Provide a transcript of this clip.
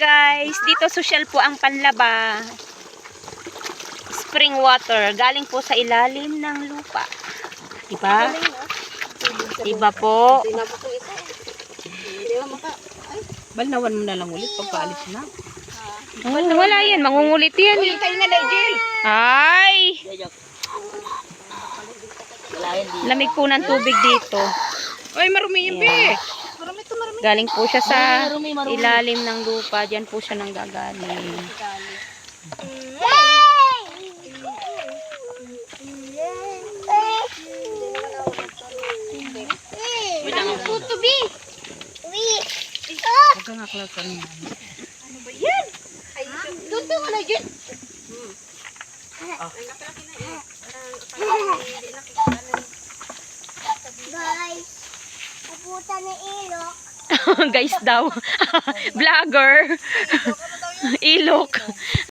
guys, dito social po ang panlaba. Spring water, galing po sa ilalim ng lupa. Diba? Diba po? Balnawan mo na lang ulit pagpaalis na. Wala yan, mangungulit yan. Ay! Lamig po ng tubig dito. Ay, marumi yung be. Galing po siya sa ilalim ng lupa. Diyan po siya nanggagaling. Huwag kang aklasan niya. Guys, pupunta na ilok. Guys daw. Vlogger. Ilok.